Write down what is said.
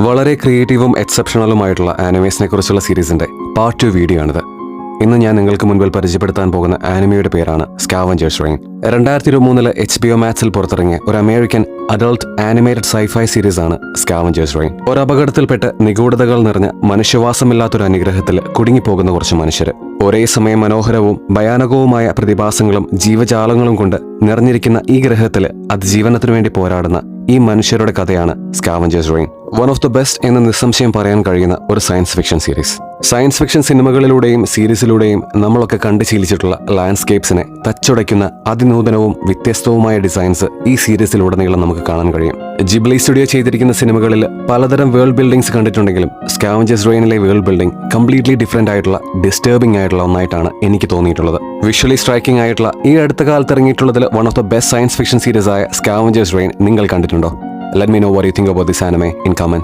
വളരെ ക്രിയേറ്റീവും എക്സെപ്ഷണലുമായിട്ടുള്ള ആനിമേഷനെ കുറിച്ചുള്ള സീരീസിന്റെ പാർട്ട് 2 വീഡിയോ ആണിത്. ഇന്ന് ഞാൻ നിങ്ങൾക്ക് മുൻപിൽ പരിചയപ്പെടുത്താൻ പോകുന്ന ആനിമയുടെ പേരാണ് സ്കാവഞ്ചേഴ്സ് റെയിൻ. 2023 HBO മാക്സിൽ പുറത്തിറങ്ങിയ ഒരു American adult animated scifi series ആണ് സ്കാവഞ്ചേഴ്സ് റെയിൻ. ഒരു അപകടത്തിൽപ്പെട്ട് നിഗൂഢതകൾ നിറഞ്ഞ മനുഷ്യവാസമില്ലാത്തൊരു അനുഗ്രഹത്തിൽ കുടുങ്ങിപ്പോകുന്ന കുറച്ച് മനുഷ്യര്. ഒരേ സമയം മനോഹരവും ഭയാനകവുമായ പ്രതിഭാസങ്ങളും ജീവജാലങ്ങളും കൊണ്ട് നിറഞ്ഞിരിക്കുന്ന ഈ ഗ്രഹത്തിൽ അതിജീവനത്തിനു വേണ്ടി പോരാടുന്ന ഈ മനുഷ്യരുടെ കഥയാണ് scavengers reign. One of the best എന്ന് നിസ്സംശയം പറയാൻ കഴിയുന്ന ഒരു science fiction series. Science fiction സിനിമകളിലൂടെയും സീരീസിലൂടെയും നമ്മളൊക്കെ കണ്ടു ശീലിച്ചിട്ടുള്ള ലാൻഡ്സ്കേപ്സിനെ തച്ചുടയ്ക്കുന്ന അതിനൂതനവും വ്യത്യസ്തവുമായ ഡിസൈൻസ് ഈ സീരീസിലുടനീളം നമുക്ക് കാണാൻ കഴിയും. ജിബ്ലി സ്റ്റുഡിയോ ചെയ്തിരിക്കുന്ന സിനിമകളിൽ പലതരം വേൾഡ് ബിൽഡിംഗ്സ് കണ്ടിട്ടുണ്ടെങ്കിലും സ്കാവഞ്ചേഴ്സ് റെയിനിലെ വേൾഡ് ബിൽഡിംഗ് കംപ്ലീറ്റ്ലി ഡിഫറെന്റ് ആയിട്ടുള്ള ഡിസ്റ്റർബിംഗ് ആയിട്ടുള്ള ഒന്നായിട്ടാണ് എനിക്ക് തോന്നിയിട്ടുള്ളത്. വിഷ്വലി സ്ട്രൈക്കിംഗ് ആയിട്ടുള്ള ഈ അടുത്ത കാലത്ത് ഇറങ്ങിയിട്ടുള്ളതിൽ one of the best science fiction series ആയ സ്കാവഞ്ചേഴ്സ് റെയിൻ നിങ്ങൾ കണ്ടിട്ടുണ്ടോ? Let me know what you think about this anime in comments.